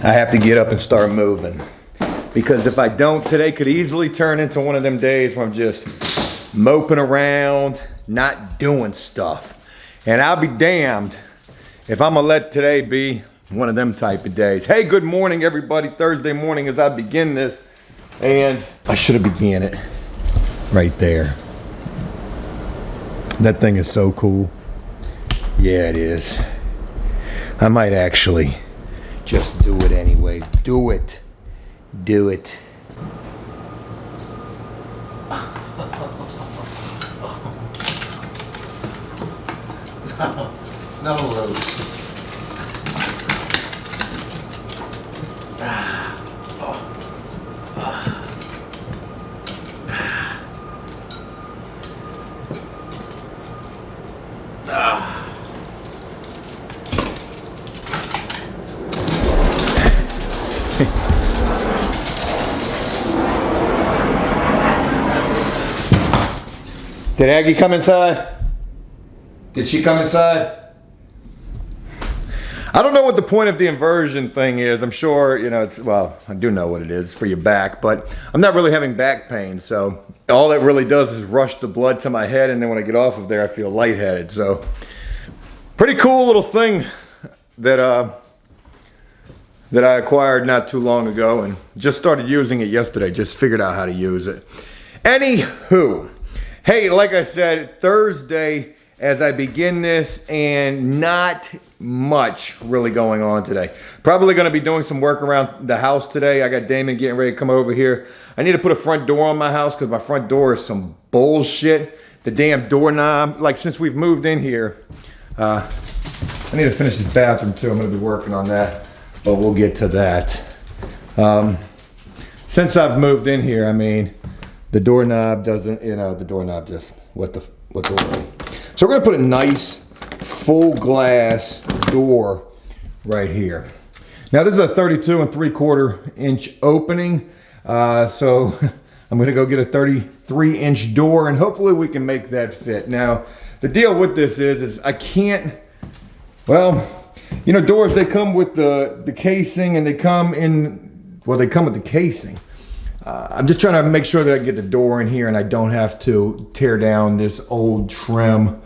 I have to get up and start moving. Because if I don't, today could easily turn into one of them days where I'm just moping around, not doing stuff. And I'll be damned if I'm gonna let today be one of them type of days. Hey, good morning everybody. Thursday morning as I begin this. And I should have began it right there. That thing is so cool. Yeah, it is. I might actually just do it anyways. Do it. Do it. No, Rose. Did Aggie come inside? Did she come inside? I don't know what the point of the inversion thing is. I'm sure, you know, it's, well, I do know what it is for your back, but I'm not really having back pain. So all it really does is rush the blood to my head. And then when I get off of there, I feel lightheaded. So pretty cool little thing that I acquired not too long ago and just started using it yesterday. Just figured out how to use it. Anywho. Hey, like I said, Thursday as I begin this, and not much really going on today. Probably gonna be doing some work around the house today. I got Damon getting ready to come over here. I need to put a front door on my house because my front door is some bullshit. The damn doorknob, like since we've moved in here, I need to finish this bathroom too. I'm gonna be working on that, but we'll get to that. Since I've moved in here, I mean, the doorknob doesn't, you know, the doorknob just, what the. So we're gonna put a nice full glass door right here. Now this is a 32 3/4 inch opening. So I'm gonna go get a 33 inch door and hopefully we can make that fit. Now, the deal with this is I can't, well, you know, doors, they come with the casing and they come in, well, they come with the casing. I'm just trying to make sure that I get the door in here and I don't have to tear down this old trim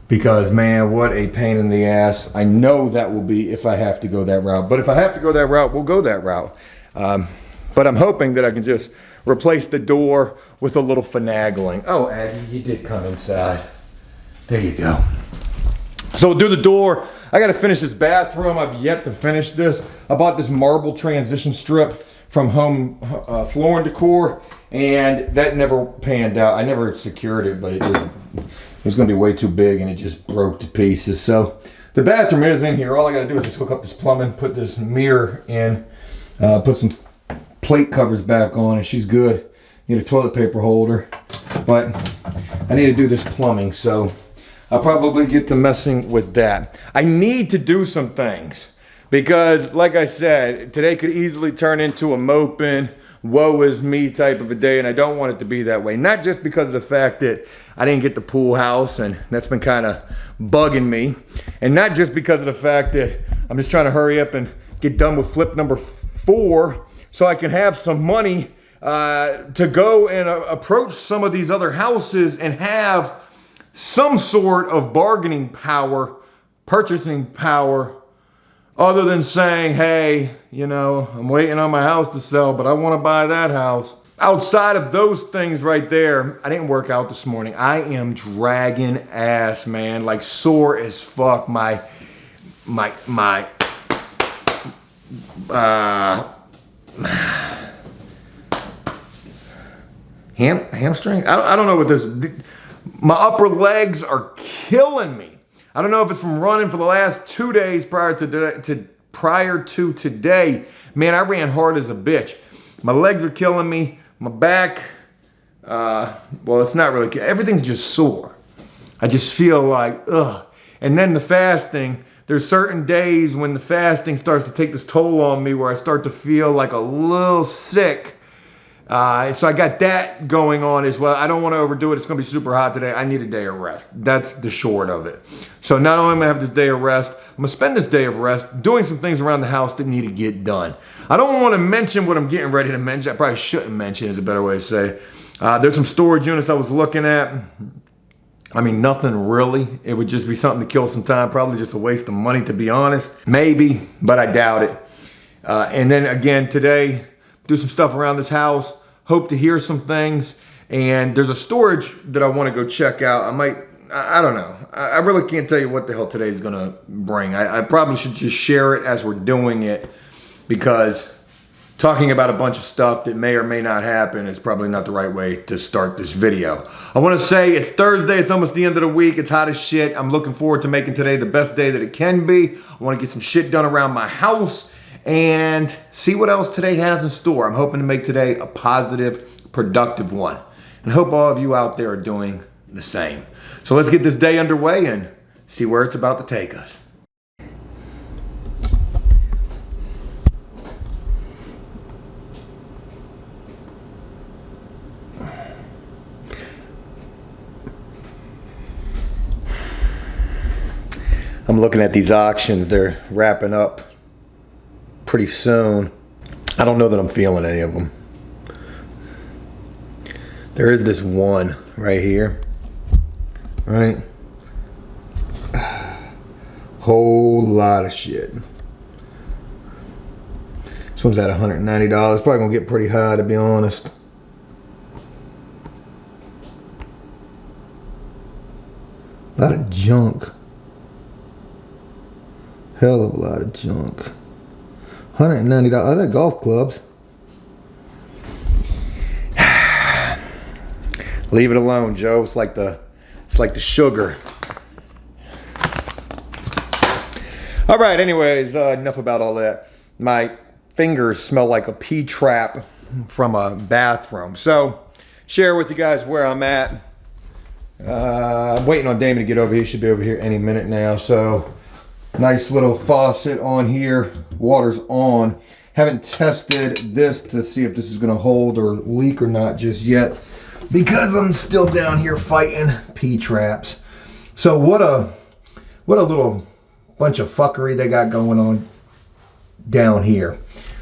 because, man, what a pain in the ass. I know that will be if I have to go that route. But if I have to go that route, we'll go that route. But I'm hoping that I can just replace the door with a little finagling. Oh, Aggie, you did come inside. There you go. So we'll do the door. I got to finish this bathroom. I've yet to finish this. I bought this marble transition strip from Home Floor & Decor, and that never panned out. I never secured it, but it was gonna be way too big and it just broke to pieces. So the bathroom is in here. All I gotta do is just hook up this plumbing, put this mirror in, put some plate covers back on, and she's good. Need a toilet paper holder, but I need to do this plumbing, so I'll probably get to messing with that. I need to do some things. Because, like I said, today could easily turn into a moping, woe is me type of a day, and I don't want it to be that way. Not just because of the fact that I didn't get the pool house, and that's been kind of bugging me. And not just because of the fact that I'm just trying to hurry up and get done with flip number 4 so I can have some money to go and approach some of these other houses and have some sort of bargaining power, purchasing power, other than saying, hey, you know, I'm waiting on my house to sell, but I want to buy that house. Outside of those things right there, I didn't work out this morning. I am dragging ass, man, like sore as fuck. My hamstring? I don't know what this, my upper legs are killing me. I don't know if it's from running for the last 2 days prior to today. Man, I ran hard as a bitch. My legs are killing me. My back, well, it's not really, everything's just sore. I just feel like, ugh. And then the fasting, there's certain days when the fasting starts to take this toll on me where I start to feel like a little sick. So I got that going on as well. I don't want to overdo it. It's going to be super hot today. I need a day of rest. That's the short of it. So not only am I going to have this day of rest, I'm going to spend this day of rest doing some things around the house that need to get done. I don't want to mention what I'm getting ready to mention. I probably shouldn't mention is a better way to say. There's some storage units I was looking at. I mean, nothing really. It would just be something to kill some time. Probably just a waste of money, to be honest. Maybe, but I doubt it. And then again, today, do some stuff around this house. Hope to hear some things. And there's a storage that I want to go check out. I don't know. I really can't tell you what the hell today is going to bring. I probably should just share it as we're doing it, because talking about a bunch of stuff that may or may not happen is probably not the right way to start this video. I want to say it's Thursday. It's almost the end of the week. It's hot as shit. I'm looking forward to making today the best day that it can be. I want to get some shit done around my house and see what else today has in store. I'm hoping to make today a positive, productive one. And I hope all of you out there are doing the same. So let's get this day underway and see where it's about to take us. I'm looking at these auctions. They're wrapping up pretty soon. I don't know that I'm feeling any of them. There is this one right here, right? Whole lot of shit. This one's at $190. Probably gonna get pretty high, to be honest. A lot of junk. Hell of a lot of junk. $190. Oh, they're golf clubs. Leave it alone, Joe. It's like the sugar. All right. Anyways, enough about all that. My fingers smell like a pea trap from a bathroom. So, share with you guys where I'm at. I'm waiting on Damon to get over here. He should be over here any minute now. So, nice little faucet on here. Water's on. Haven't tested this to see if this is going to hold or leak or not just yet, because I'm still down here fighting P-traps. So what a little bunch of fuckery they got going on down here.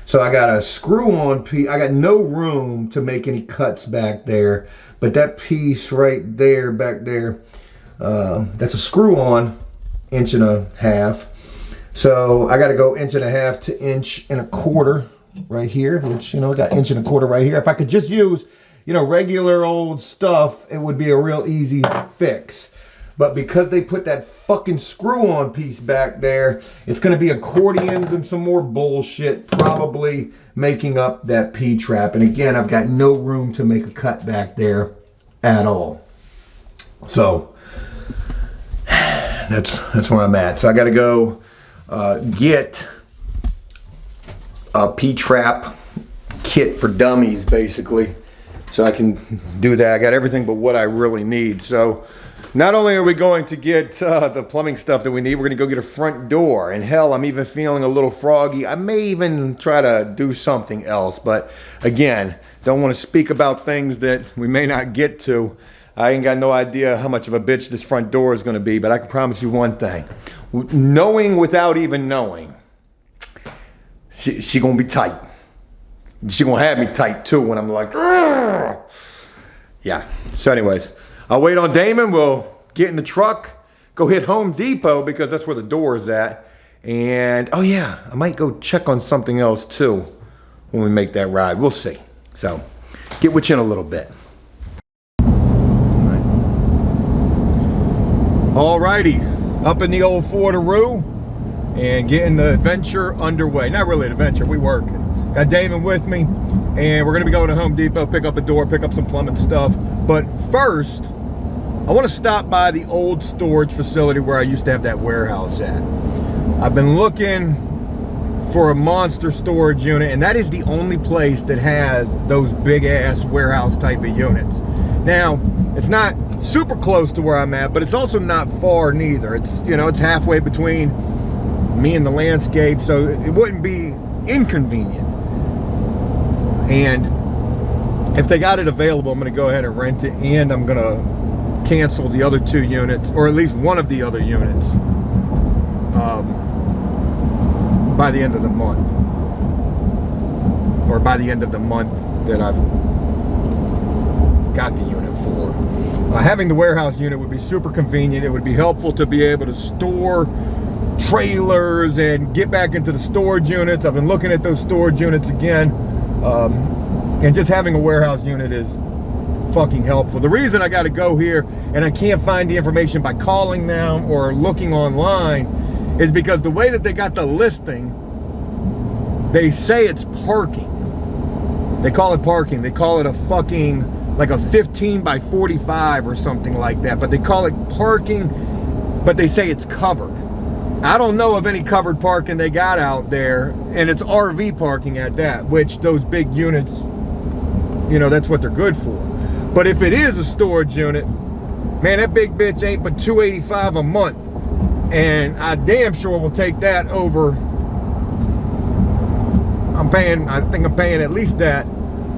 So I got a screw-on piece. I got no room to make any cuts back there, but that piece right there, back there, that's a screw-on 1.5 inches. So I got to go 1.5 inches to 1.25 inches right here, which, you know, got 1.25 inches right here. If I could just use, you know, regular old stuff, it would be a real easy fix. But because they put that fucking screw-on piece back there, it's going to be accordions and some more bullshit, probably making up that P-trap. And again, I've got no room to make a cut back there at all. So that's where I'm at. So I got to go get a P-trap kit for dummies, basically, so I can do that. I got everything but what I really need. So not only are we going to get the plumbing stuff that we need, we're going to go get a front door. And hell, I'm even feeling a little froggy. I may even try to do something else. But again, don't want to speak about things that we may not get to. I ain't got no idea how much of a bitch this front door is going to be, but I can promise you one thing. Knowing without even knowing, she going to be tight. She going to have me tight too when I'm like, "Argh!" Yeah. So anyways, I'll wait on Damon. We'll get in the truck, go hit Home Depot because that's where the door is at. And, oh yeah, I might go check on something else too when we make that ride. We'll see. So, get with you in a little bit. Alrighty, up in the old Fordaroo and getting the adventure underway. Not really an adventure, we working. Got Damon with me, and we're gonna be going to Home Depot, pick up a door, pick up some plumbing stuff. But first, I wanna stop by the old storage facility where I used to have that warehouse at. I've been looking for a monster storage unit, and that is the only place that has those big ass warehouse type of units. Now, it's not super close to where I'm at, but it's also not far neither. It's, you know, it's halfway between me and the landscape, so it wouldn't be inconvenient. And if they got it available, I'm going to go ahead and rent it, and I'm going to cancel the other 2 units, or at least one of the other units, by the end of the month, or by the end of the month that I've got the unit for. Having the warehouse unit would be super convenient. It would be helpful to be able to store trailers and get back into the storage units. I've been looking at those storage units again, and just having a warehouse unit is fucking helpful. The reason I got to go here and I can't find the information by calling them or looking online is because the way that they got the listing, they say it's parking. They call it parking. They call it a fucking, like a 15 by 45 or something like that, but they call it parking, but they say it's covered. I don't know of any covered parking they got out there, and it's RV parking at that, which those big units, you know, that's what they're good for. But if it is a storage unit, man, that big bitch ain't but $285 a month, and I damn sure will take that over. I think I'm paying at least that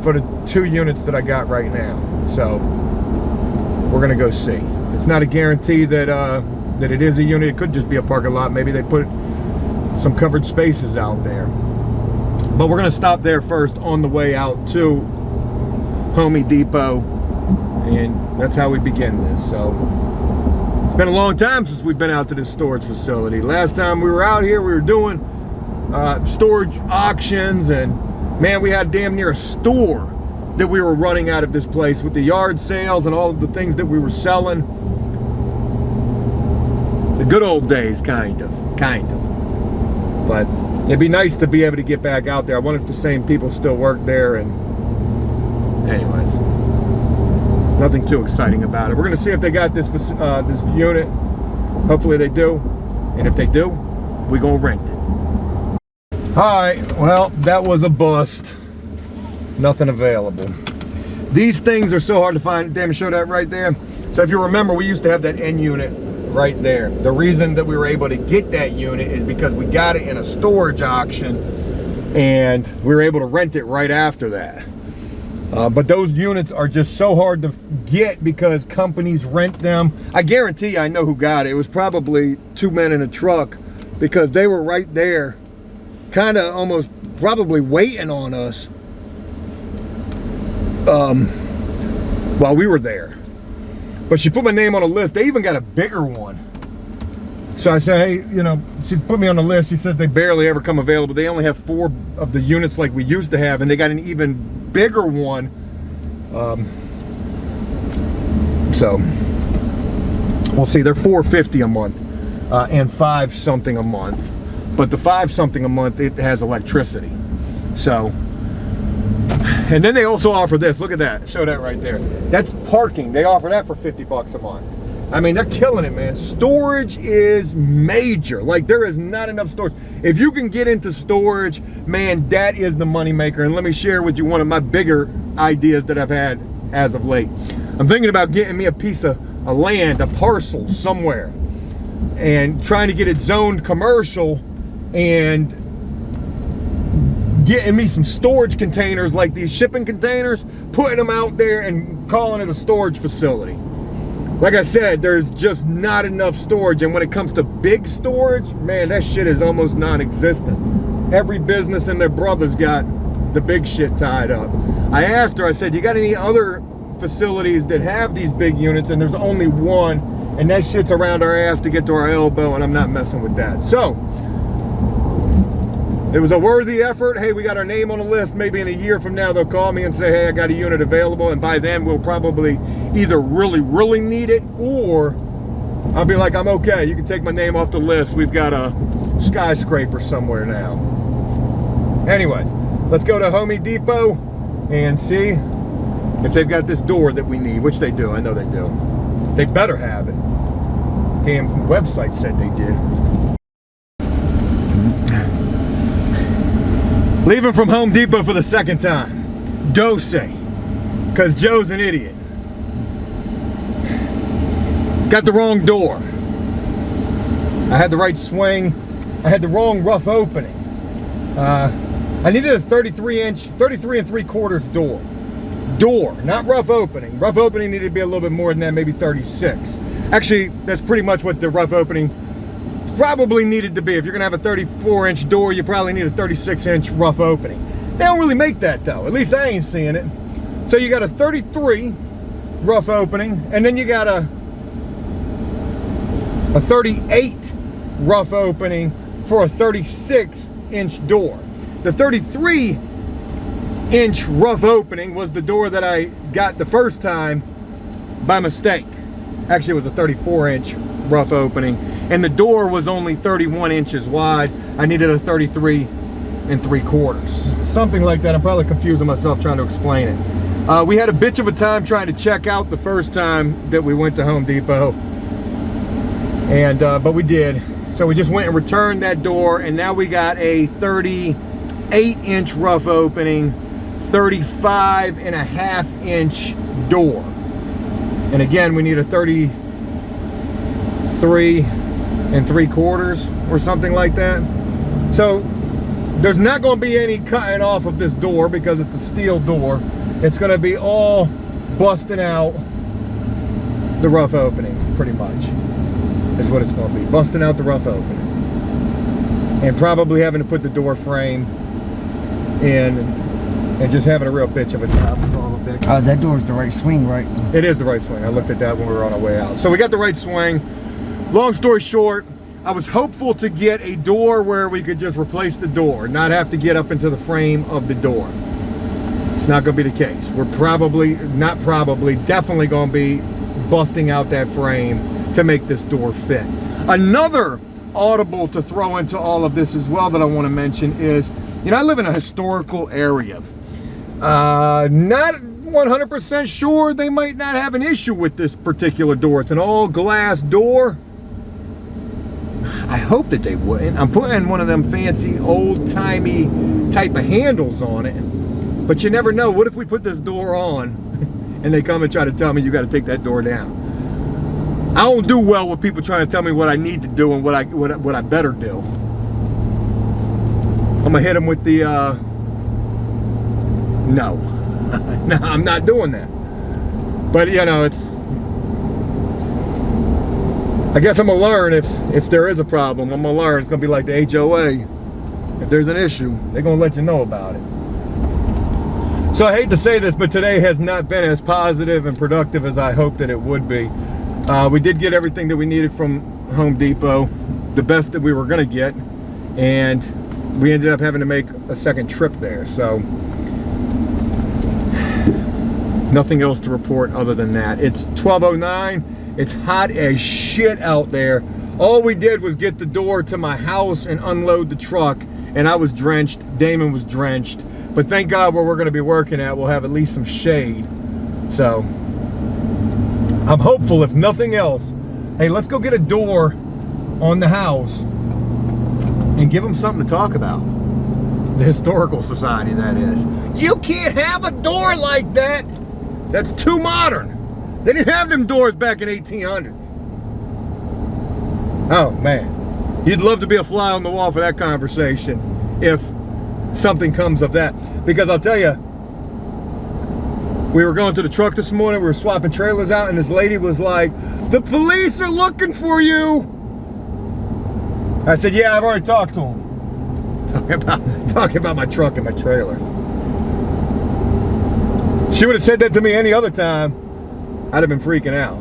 for the 2 units that I got right now. So we're gonna go see. It's not a guarantee that that it is a unit. It could just be a parking lot. Maybe they put some covered spaces out there. But we're gonna stop there first on the way out to Home Depot, and that's how we begin this. So it's been a long time since we've been out to this storage facility. Last time we were out here, we were doing storage auctions, and man, we had damn near a store that we were running out of this place with the yard sales and all of the things that we were selling. The good old days, kind of. But it'd be nice to be able to get back out there. I wonder if the same people still work there, and anyways, nothing too exciting about it. We're gonna see if they got this unit. Hopefully they do, and if they do, we're gonna rent it. Alright, well, that was a bust. Nothing available. These things are so hard to find. Damn, show that right there. So if you remember, we used to have that end unit right there. The reason that we were able to get that unit is because we got it in a storage auction, and we were able to rent it right after that. But those units are just so hard to get because companies rent them. I guarantee you, I know who got it. It was probably 2 men in a truck, because they were right there, kind of almost probably waiting on us while we were there. But she put my name on a list. They even got a bigger one. So I said, hey, you know, she put me on the list. She says they barely ever come available. They only have 4 of the units like we used to have, and they got an even bigger one. So we'll see. They're $450 a month and $5 something a month. But the $5 something a month, it has electricity. So, and then they also offer this. Look at that. Show that right there. That's parking. They offer that for $50 a month. I mean, they're killing it, man. Storage is major. Like, there is not enough storage. If you can get into storage, man, that is the money maker. And let me share with you one of my bigger ideas that I've had as of late. I'm thinking about getting me a piece of land, a parcel somewhere, and trying to get it zoned commercial, and getting me some storage containers like these shipping containers, putting them out there and calling it a storage facility. Like I said, there's just not enough storage, and when it comes to big storage, man, that shit is almost non-existent. Every business and their brother's got the big shit tied up. I asked her, I said, you got any other facilities that have these big units? And there's only one, and that shit's around our ass to get to our elbow, and I'm not messing with that. So it was a worthy effort. Hey, we got our name on the list. Maybe in a year from now, they'll call me and say, hey, I got a unit available. And by then, we'll probably either really need it, or I'll be like, I'm okay. You can take my name off the list. We've got a skyscraper somewhere now. Anyways, let's go to Home Depot and see if they've got this door that we need, which they do. I know they do. They better have it. Damn website said they did. Leaving from Home Depot for the second time. Dose. Because Joe's an idiot. Got the wrong door. I had the right swing. I had the wrong rough opening. I needed a 33 and 3/4 door. door, not rough opening. Rough opening needed to be a little bit more than that, maybe 36. Actually, that's pretty much what the rough opening probably needed to be. If you're gonna have a 34-inch door, you probably need a 36-inch rough opening. They don't really make that though, at least I ain't seeing it. So you got a 33 rough opening, and then you got a 38 rough opening for a 36-inch door. The 33-inch rough opening was the door that I got the first time by mistake. Actually, it was a 34-inch rough opening, and the door was only 31 inches wide. I needed a 33 3/4, something like that. I'm probably confusing myself trying to explain it. We had a bitch of a time trying to check out the first time that we went to Home Depot, and but we did. So we just went and returned that door, and now we got a 38-inch rough opening, 35.5-inch door. And again, we need a 33 3/4 or something like that. So there's not going to be any cutting off of this door because it's a steel door. It's going to be all busting out the rough opening, pretty much, is what it's going to be. Busting out the rough opening. And probably having to put the door frame in and just having a real bitch of a job. That door's the right swing, right? It is the right swing. I looked at that when we were on our way out. So we got the right swing. Long story short, I was hopeful to get a door where we could just replace the door, not have to get up into the frame of the door. It's not going to be the case. We're definitely going to be busting out that frame to make this door fit. Another audible to throw into all of this as well that I want to mention is, you know, I live in a historical area. Not 100% sure they might not have an issue with this particular door. It's an all glass door. I hope that they wouldn't. I'm putting one of them fancy old-timey type of handles on it, but you never know. What if we put this door on and they come and try to tell me you got to take that door down? I don't do well with people trying to tell me what I need to do and what I better do. I'm gonna hit them with the no. No, I'm not doing that. But you know, I guess I'm gonna learn if there is a problem. I'm gonna learn. It's gonna be like the HOA. If there's an issue, they're gonna let you know about it. So I hate to say this, but today has not been as positive and productive as I hoped that it would be. We did get everything that we needed from Home Depot, the best that we were gonna get, and we ended up having to make a second trip there. So nothing else to report other than that. It's 12:09. It's hot as shit out there. All we did was get the door to my house and unload the truck, and I was drenched. Damon was drenched. But thank God where we're going to be working at, we'll have at least some shade. So I'm hopeful, if nothing else, hey, let's go get a door on the house and give them something to talk about. The Historical Society, that is. You can't have a door like that. That's too modern. They didn't have them doors back in 1800s. Oh man, you'd love to be a fly on the wall for that conversation if something comes of that. Because I'll tell you, we were going to the truck this morning, we were swapping trailers out, and this lady was like, "The police are looking for you." I said, "Yeah, I've already talked to them." Talking about my truck and my trailers. She would have said that to me any other time, I'd have been freaking out.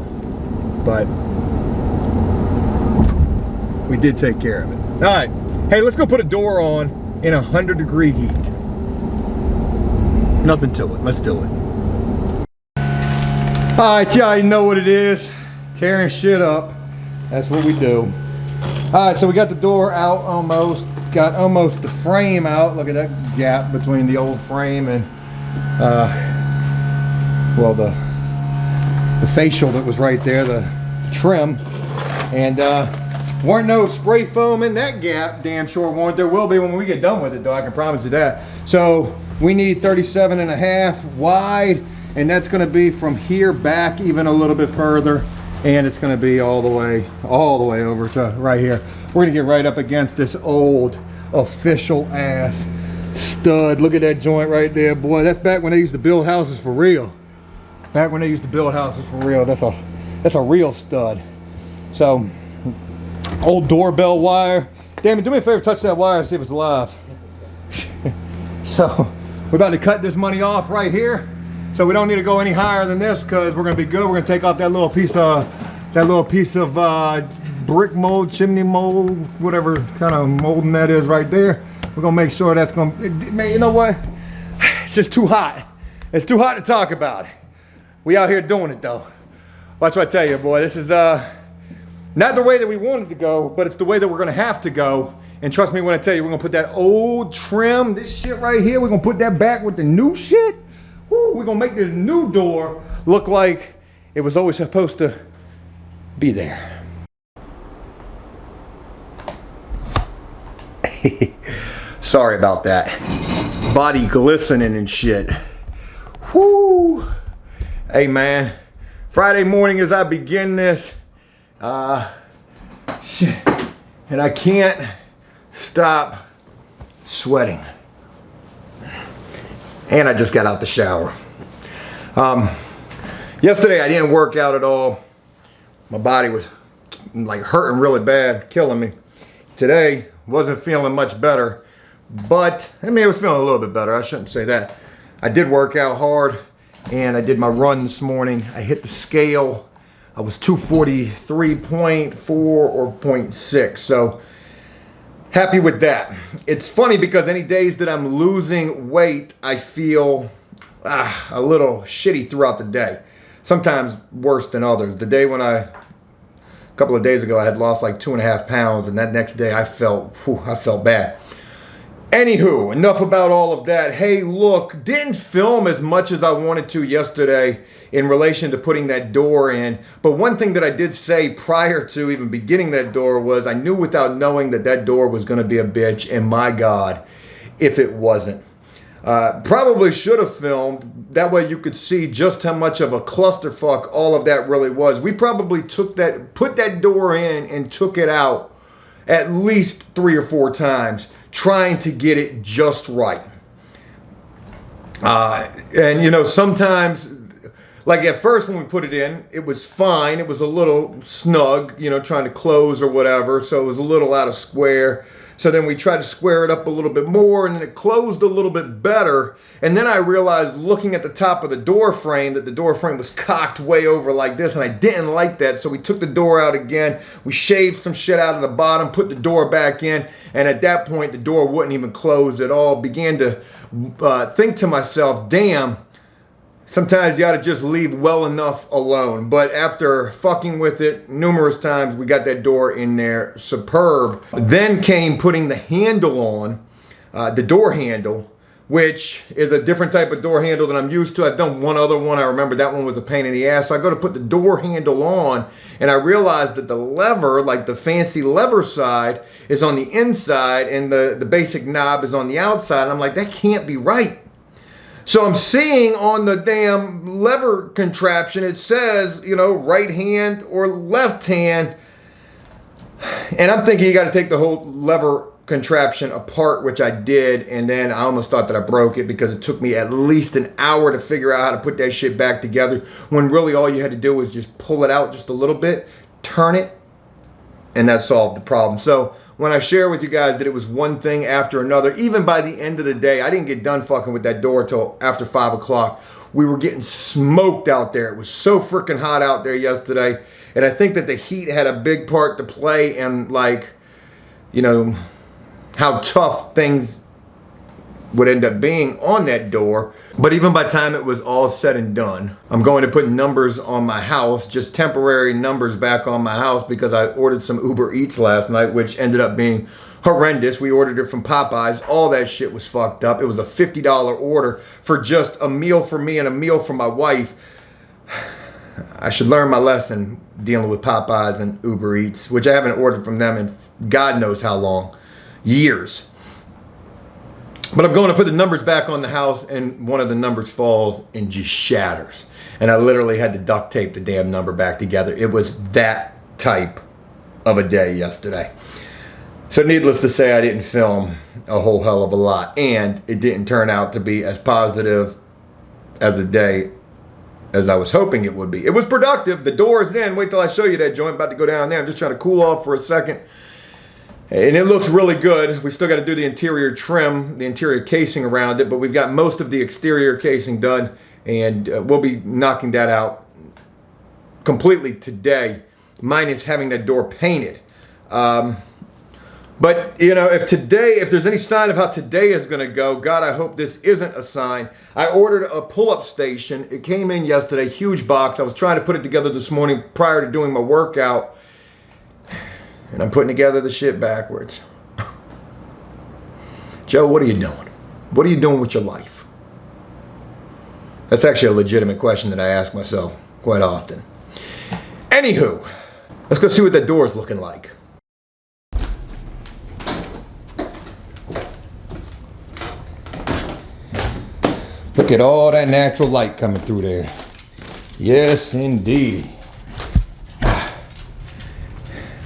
But we did take care of it. All right, hey, let's go put a door on in 100-degree heat. Nothing to it, let's do it. All right, y'all, you know what it is. Tearing shit up, that's what we do. All right, so we got the door out almost. Got almost the frame out. Look at that gap between the old frame and, well, the facial that was right there, the trim. And weren't no spray foam in that gap, damn sure won't. There will be when we get done with it though, I can promise you that. So we need 37.5 wide, and that's gonna be from here back even a little bit further, and it's gonna be all the way over to right here. We're gonna get right up against this old official ass Stud, look at that joint right there, boy. That's back when they used to build houses for real. Back when they used to build houses for real. That's a real stud. So, old doorbell wire. Damn it, do me a favor, touch that wire and see if it's alive. So, we're about to cut this money off right here. So we don't need to go any higher than this because we're gonna be good. We're gonna take off that little piece of brick mold, chimney mold, whatever kind of molding that is right there. We're gonna make sure that's gonna, man, you know what? It's just too hot. It's too hot to talk about. We out here doing it though. That's what I tell you, boy. This is not the way that we wanted to go, but it's the way that we're gonna have to go. And trust me when I tell you, we're gonna put that old trim, this shit right here, we're gonna put that back with the new shit. Woo, we're gonna make this new door look like it was always supposed to be there. Sorry about that. Body glistening and shit. Whoo! Hey man, Friday morning as I begin this, shit, and I can't stop sweating. And I just got out the shower. Yesterday I didn't work out at all. My body was like hurting really bad, killing me. Today wasn't feeling much better, but I mean, it was feeling a little bit better. I shouldn't say that. I did work out hard and I did my run this morning. I hit the scale. I was 243.4 or 0.6. So happy with that. It's funny because any days that I'm losing weight, I feel a little shitty throughout the day. Sometimes worse than others. The day when a couple of days ago, I had lost like 2.5 pounds, and that next day I felt bad. Anywho, enough about all of that. Hey, look, didn't film as much as I wanted to yesterday in relation to putting that door in. But one thing that I did say prior to even beginning that door was I knew without knowing that that door was going to be a bitch. And my God, if it wasn't. Probably should have filmed. That way you could see just how much of a clusterfuck all of that really was. We probably put that door in and took it out at least 3 or 4 times, trying to get it just right. And you know, sometimes, like at first when we put it in, it was fine. It was a little snug, you know, trying to close or whatever. So it was a little out of square. So then we tried to square it up a little bit more, and then it closed a little bit better. And then I realized, looking at the top of the door frame, that the door frame was cocked way over like this, and I didn't like that. So we took the door out again. We shaved some shit out of the bottom, put the door back in, and at that point, the door wouldn't even close at all. Began to think to myself, damn, sometimes you gotta just leave well enough alone. But after fucking with it numerous times, we got that door in there superb. Then came putting the handle on, the door handle, which is a different type of door handle than I'm used to. I've done one other one. I remember that one was a pain in the ass. So I go to put the door handle on, and I realized that the lever, like the fancy lever side, is on the inside, and the basic knob is on the outside. And I'm like, that can't be right. So I'm seeing on the damn lever contraption, it says, you know, right hand or left hand. And I'm thinking you got to take the whole lever contraption apart, which I did. And then I almost thought that I broke it because it took me at least an hour to figure out how to put that shit back together, when really all you had to do was just pull it out just a little bit, turn it, and that solved the problem. So when I share with you guys that it was one thing after another, even by the end of the day, I didn't get done fucking with that door till after 5 o'clock. We were getting smoked out there. It was so freaking hot out there yesterday. And I think that the heat had a big part to play in, like, you know, how tough things would end up being on that door. But even by the time it was all said and done, I'm going to put numbers on my house, just temporary numbers back on my house, because I ordered some Uber Eats last night, which ended up being horrendous. We ordered it from Popeyes. All that shit was fucked up. It was a $50 order for just a meal for me and a meal for my wife. I should learn my lesson dealing with Popeyes and Uber Eats, which I haven't ordered from them in God knows how long. Years. But I'm going to put the numbers back on the house, and one of the numbers falls and just shatters. And I literally had to duct tape the damn number back together. It was that type of a day yesterday. So needless to say, I didn't film a whole hell of a lot, and it didn't turn out to be as positive as a day as I was hoping it would be. It was productive. The door is in. Wait till I show you that joint. About to go down there. I'm just trying to cool off for a second. And it looks really good. We still got to do the interior trim, the interior casing around it, but we've got most of the exterior casing done, and we'll be knocking that out completely today, minus having that door painted. But, you know, if there's any sign of how today is going to go, God, I hope this isn't a sign. I ordered a pull-up station. It came in yesterday, huge box. I was trying to put it together this morning prior to doing my workout. And I'm putting together the shit backwards. Joe, what are you doing? What are you doing with your life? That's actually a legitimate question that I ask myself quite often. Anywho, let's go see what that door is looking like. Look at all that natural light coming through there. Yes, indeed.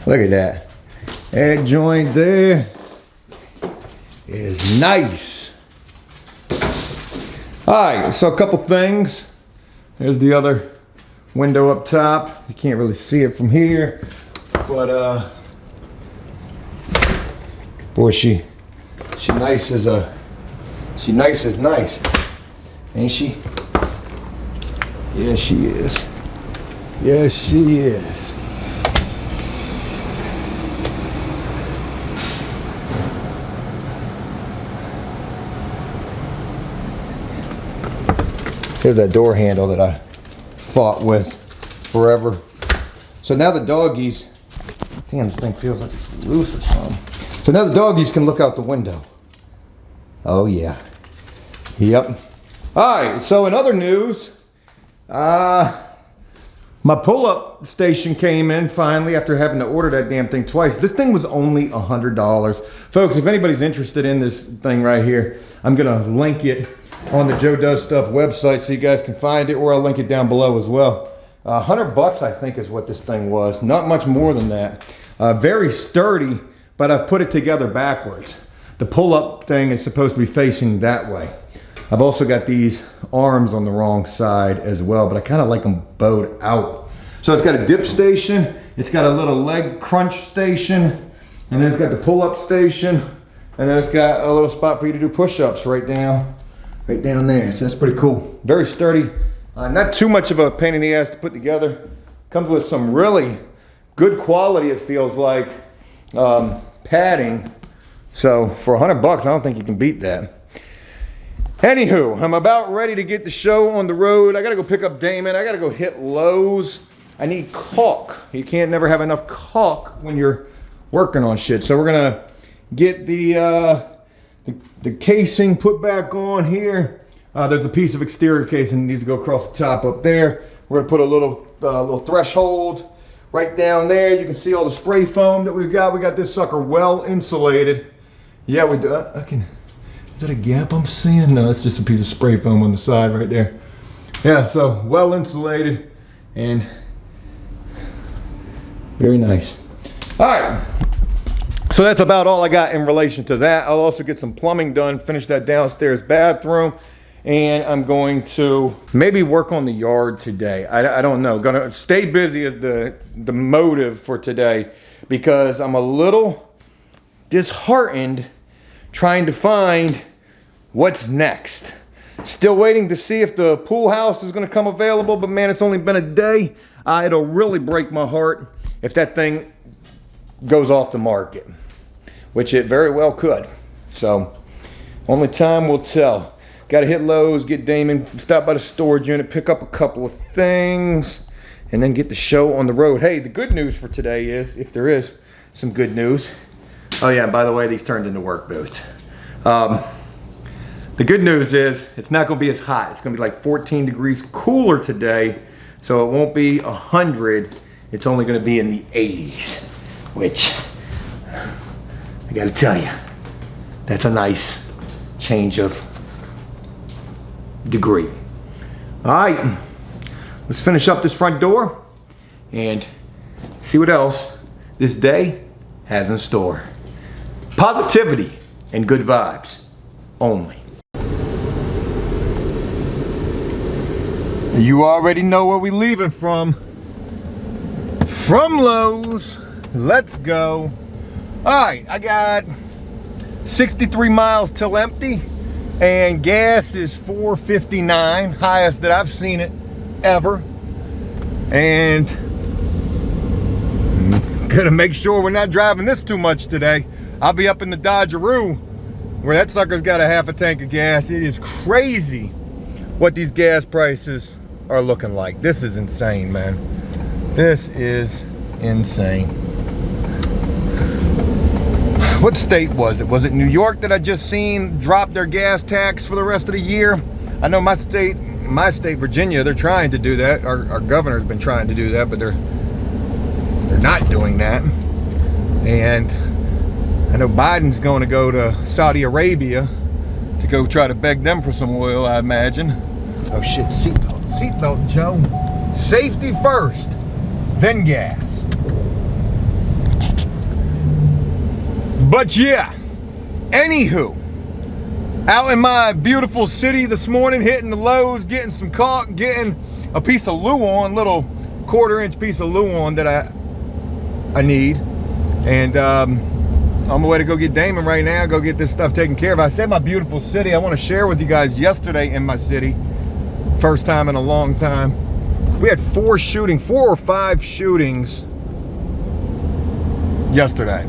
Look at that. That joint there is nice. Alright, so a couple things. There's the other window up top. You can't really see it from here. But boy, she nice as nice. Ain't she? Yes, she is. Yes, she is. Here's that door handle that I fought with forever. So now the doggies, damn, this thing feels like it's loose or something. So now the doggies can look out the window. Oh yeah. Yep. Alright, so in other news, my pull-up station came in finally after having to order that damn thing twice. This thing was only $100. Folks, if anybody's interested in this thing right here, I'm gonna link it on the Joe Does Stuff website so you guys can find it, or I'll link it down below as well. $100 I think is what this thing was. Not much more than that. Very sturdy, but I've put it together backwards. The pull-up thing is supposed to be facing that way. I've also got these arms on the wrong side as well, but I kind of like them bowed out. So it's got a dip station, it's got a little leg crunch station, and then it's got the pull-up station, and then it's got a little spot for you to do push-ups right down there. So that's pretty cool. Very sturdy. Not too much of a pain in the ass to put together. Comes with some really good quality, it feels like, padding. So for $100, I don't think you can beat that. Anywho, I'm about ready to get the show on the road. I gotta go pick up Damon. I gotta go hit Lowe's. I need caulk. You can't never have enough caulk when you're working on shit. So we're gonna get the casing put back on here. There's a piece of exterior casing that needs to go across the top up there. We're gonna put a little threshold right down there. You can see all the spray foam that we've got. We got this sucker well insulated. Yeah, we do. Is that a gap I'm seeing? No, it's just a piece of spray foam on the side right there. Yeah, so well insulated and very nice. All right. So that's about all I got in relation to that. I'll also get some plumbing done, finish that downstairs bathroom, and I'm going to maybe work on the yard today. I don't know. Gonna stay busy is the motive for today, because I'm a little disheartened trying to find what's next. Still waiting to see if the pool house is gonna come available, but man, it's only been a day. It'll really break my heart if that thing goes off the market, which it very well could. So only time will tell. Got to hit Lowe's, get Damon, stop by the storage unit, pick up a couple of things, and then get the show on the road. Hey, the good news for today is, if there is some good news. Oh yeah, by the way, these turned into work boots. The good news is it's not going to be as hot. It's going to be like 14 degrees cooler today, so it won't be 100. It's only going to be in the 80s, which I got to tell you, that's a nice change of degree. All right, let's finish up this front door and see what else this day has in store. Positivity and good vibes only. You already know where we leaving from. From Lowe's. Let's go. All right, I got 63 miles till empty, and gas is $4.59, highest that I've seen it ever. And I'm gonna make sure we're not driving this too much today. I'll be up in the Dodgeroo where that sucker's got a half a tank of gas. It is crazy what these gas prices are looking like. This is insane, man. This is insane. What state was it? Was it New York that I just seen drop their gas tax for the rest of the year? I know my state, Virginia, they're trying to do that. Our governor's been trying to do that, but they're not doing that. And I know Biden's going to go to Saudi Arabia to go try to beg them for some oil, I imagine. Oh shit, seatbelt, Joe. Safety first, then gas. But yeah, anywho, out in my beautiful city this morning, hitting the Lowe's, getting some caulk, getting a piece of Luan, little 1/4-inch piece of Luan that I need. And on my way to go get Damon right now, go get this stuff taken care of. I said my beautiful city. I want to share with you guys yesterday in my city. First time in a long time. We had 4 or 5 shootings yesterday.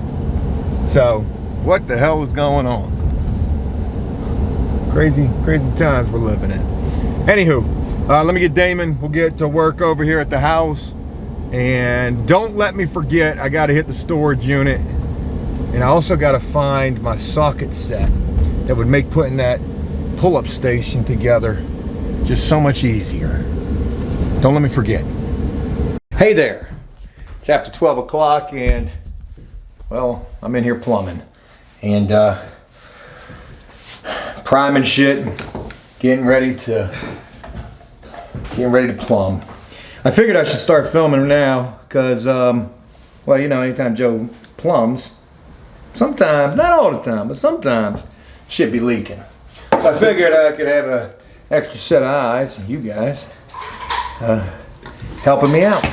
So, what the hell is going on? Crazy times we're living in. Anywho, let me get Damon. We'll get to work over here at the house. And don't let me forget, I gotta hit the storage unit. And I also gotta find my socket set that would make putting that pull-up station together just so much easier. Don't let me forget. Hey there. It's after 12 o'clock and, well, I'm in here plumbing. And priming shit, getting ready to plumb. I figured I should start filming now because, well, you know, anytime Joe plumbs, sometimes, not all the time, but sometimes shit be leaking. So I figured I could have an extra set of eyes, you guys, helping me out,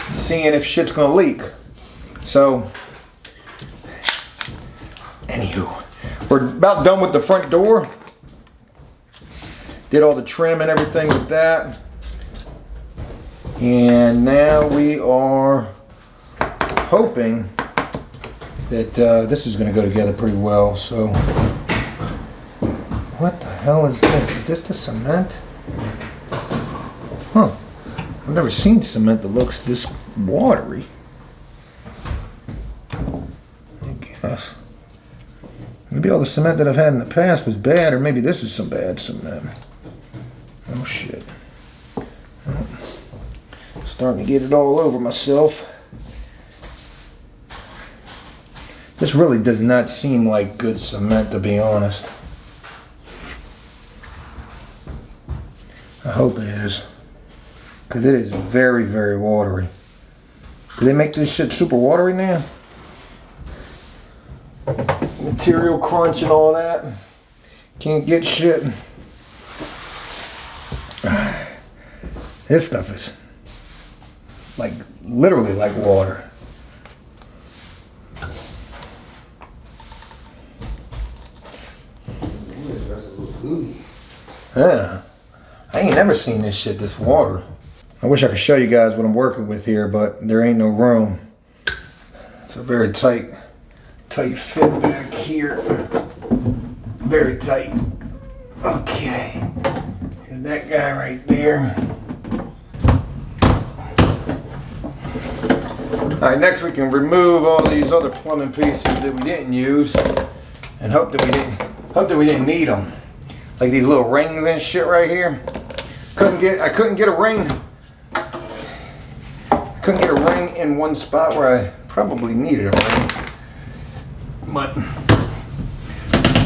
seeing if shit's gonna leak. So, anywho, we're about done with the front door. Did all the trim and everything with that. And now we are hoping that this is going to go together pretty well. So, what the hell is this? Is this the cement? Huh. I've never seen cement that looks this watery. I guess. Maybe all the cement that I've had in the past was bad, or maybe this is some bad cement. Oh shit. Oh. Starting to get it all over myself. This really does not seem like good cement, to be honest. I hope it is, because it is very, very watery. Do they make this shit super watery now? Material crunch and all that. Can't get shit. This stuff is like literally like water. Yeah, I ain't never seen this shit this water. I wish I could show you guys what I'm working with here, but there ain't no room. It's a very tight fit back here. Very tight. Okay, here's that guy right there. All right, next we can remove all these other plumbing pieces that we didn't use, and hope that we didn't need them. Like these little rings and shit right here. I couldn't get a ring. I couldn't get a ring in one spot where I probably needed a ring. But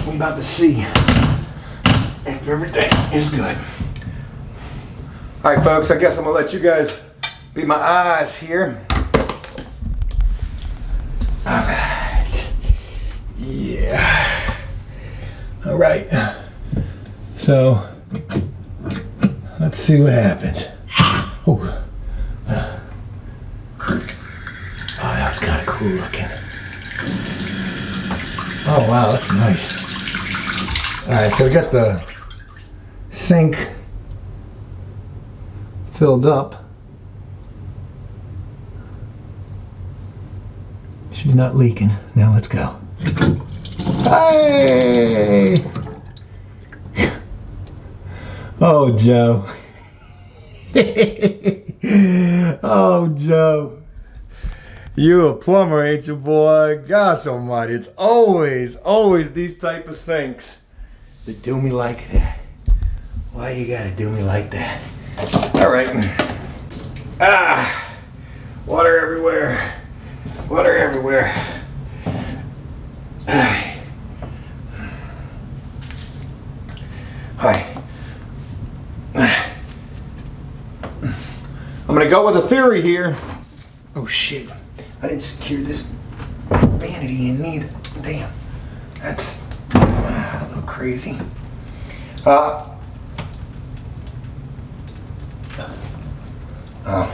we about to see if everything is good. All right, folks. I guess I'm gonna let you guys be my eyes here. All right. All right. So let's see what happens. Oh, that was kind of cool looking. Oh wow, that's nice. All right, so we got the sink filled up. She's not leaking. Now let's go. Hey! Oh, Joe. Oh, Joe. You a plumber, ain't you, boy? Gosh almighty, it's always these type of sinks that do me like that. Why you gotta do me like that? All right. Water everywhere. Water everywhere. All right. I'm gonna go with a theory here. Oh shit. I didn't secure this vanity in neither. Damn. That's a little crazy.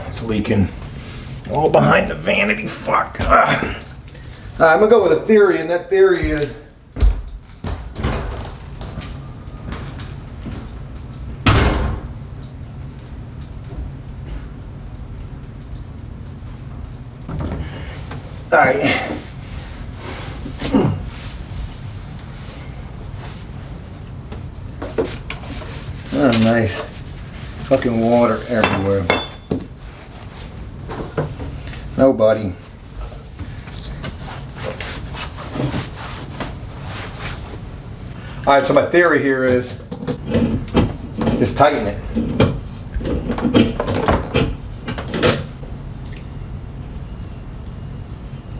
It's leaking all behind the vanity. Fuck. I'm gonna go with a theory, and that theory is all right. Oh, nice. Fucking water everywhere. Nobody. All right, so my theory here is just tighten it.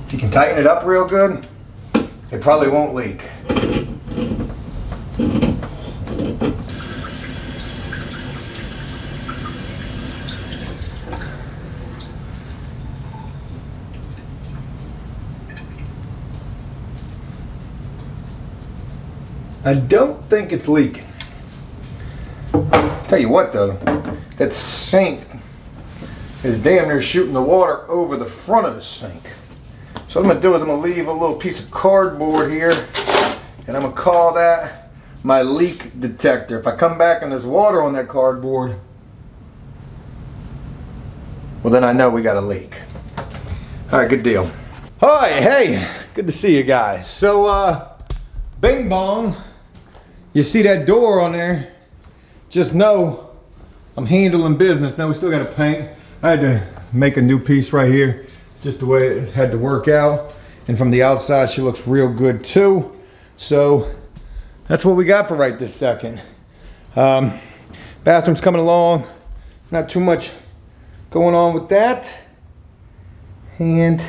If you can tighten it up real good, it probably won't leak. I don't think it's leaking. Tell you what though, that sink is damn near shooting the water over the front of the sink. So what I'm gonna do is I'm gonna leave a little piece of cardboard here, and I'm gonna call that my leak detector. If I come back and there's water on that cardboard, well then I know we got a leak. All right, good deal. All right, hey, good to see you guys. So, bing bong. You see that door on there, just know I'm handling business. Now we still got to paint. I had to make a new piece right here. It's just the way it had to work out. And from the outside, she looks real good too. So that's what we got for right this second. Bathroom's coming along. Not too much going on with that. And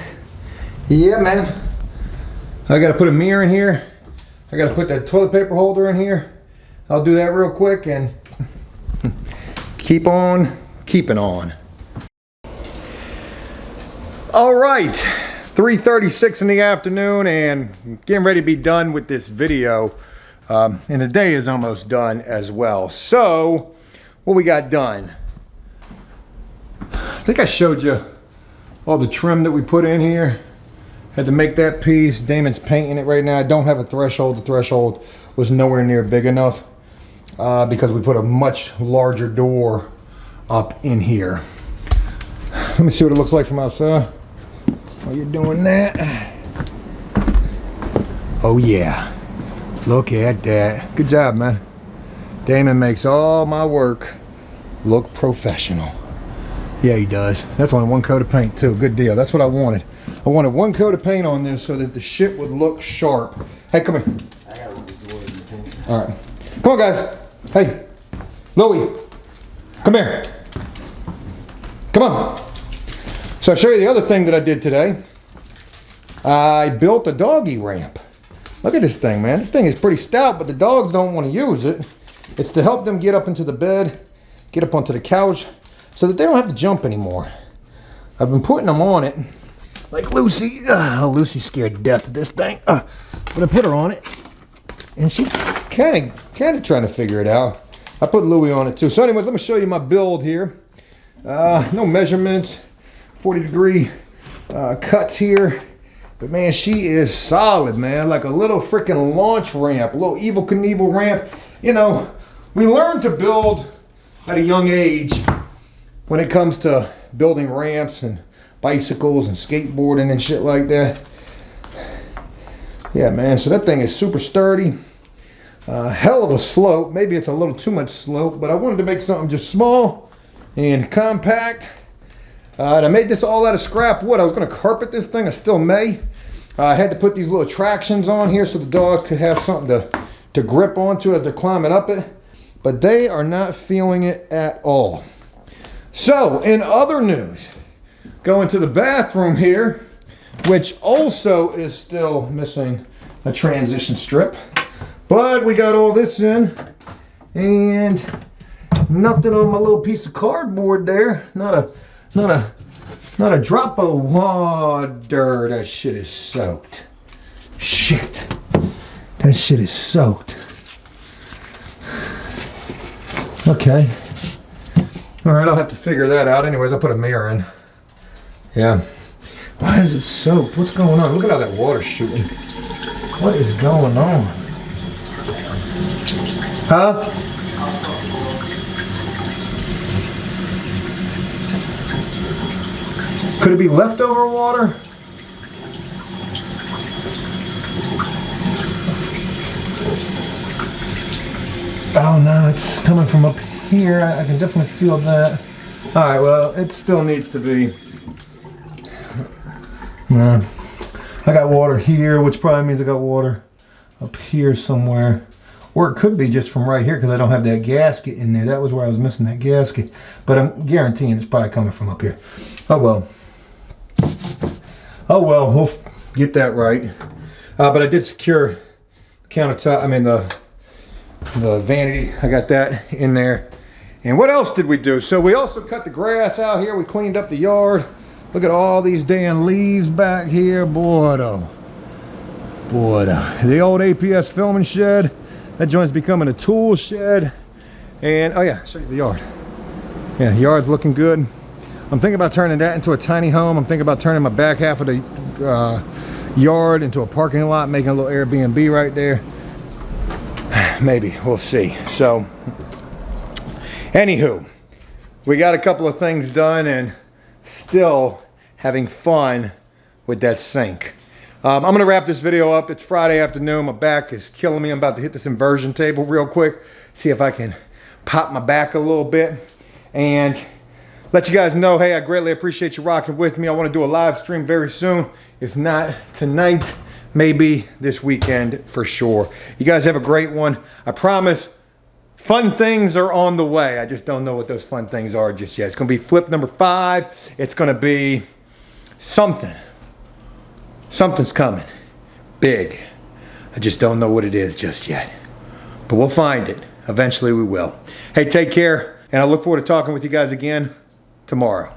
yeah, man, I got to put a mirror in here. I gotta put that toilet paper holder in here. I'll do that real quick and keep on keeping on. All right, 3:36 in the afternoon and getting ready to be done with this video. And the day is almost done as well. So, what we got done? I think I showed you all the trim that we put in here. Had to make that piece. Damon's painting it right now. I don't have a threshold. The threshold was nowhere near big enough because we put a much larger door up in here. Let me see what it looks like from outside while you're doing that. Oh yeah, look at that. Good job, man. Damon makes all my work look professional. Yeah, he does. That's only one coat of paint too. Good deal. That's what I wanted. I wanted one coat of paint on this so that the shit would look sharp. Hey, come here. I gotta look at the door in the paint. All right. Come on, guys. Hey, Louie, come here. Come on. So I'll show you the other thing that I did today. I built a doggy ramp. Look at this thing, man. This thing is pretty stout, but the dogs don't want to use it. It's to help them get up into the bed, get up onto the couch, so that they don't have to jump anymore. I've been putting them on it. Like Lucy. Oh, Lucy's scared to death of this thing. But I put her on it. and she kind of trying to figure it out. I put Louie on it too. So anyways, let me show you my build here. No measurements, 40-degree cuts here. But man, she is solid, man. Like a little freaking launch ramp, a little Evel Knievel ramp. You know, we learn to build at a young age when it comes to building ramps and bicycles and skateboarding and shit like that. Yeah, man, so that thing is super sturdy. Hell of a slope. Maybe it's a little too much slope, but I wanted to make something just small and compact. And I made this all out of scrap wood. I was going to carpet this thing. I still may. I had to put these little tractions on here so the dogs could have something to grip onto as they're climbing up it. But they are not feeling it at all. So, in other news, going to the bathroom here, which also is still missing a transition strip. But we got all this in, and nothing on my little piece of cardboard there. Not a drop of water. That shit is soaked. Shit. That shit is soaked. Okay. All right, I'll have to figure that out. Anyways, I'll put a mirror in. Yeah. Why is it soaked? What's going on? Look at how that water's shooting. What is going on? Huh? Could it be leftover water? Oh no, it's coming from up here. I can definitely feel that. Alright, well, it still needs to be. Nah. I got water here, which probably means I got water up here somewhere. Or it could be just from right here because I don't have that gasket in there. That was where I was missing that gasket. But I'm guaranteeing it's probably coming from up here. Oh well. Oh well, we'll get that right. But I did secure countertop, the vanity. I got that in there. And what else did we do? So we also cut the grass out here. We cleaned up the yard. Look at all these damn leaves back here. Boy, though. Boy, though. The old APS filming shed. That joint's becoming a tool shed. And, oh yeah, show you the yard. Yeah, yard's looking good. I'm thinking about turning that into a tiny home. I'm thinking about turning my back half of the yard into a parking lot, making a little Airbnb right there. Maybe, we'll see. So, anywho, we got a couple of things done and still having fun with that sink. I'm gonna wrap this video up. It's Friday afternoon. My back is killing me. I'm about to hit this inversion table real quick, see if I can pop my back a little bit and let you guys know, hey, I greatly appreciate you rocking with me. I want to do a live stream very soon. If not tonight, maybe this weekend for sure. You guys have a great one. I promise fun things are on the way. I just don't know what those fun things are just yet. It's going to be flip number 5. It's going to be something. Something's coming. Big. I just don't know what it is just yet. But we'll find it. Eventually we will. Hey, take care. And I look forward to talking with you guys again tomorrow.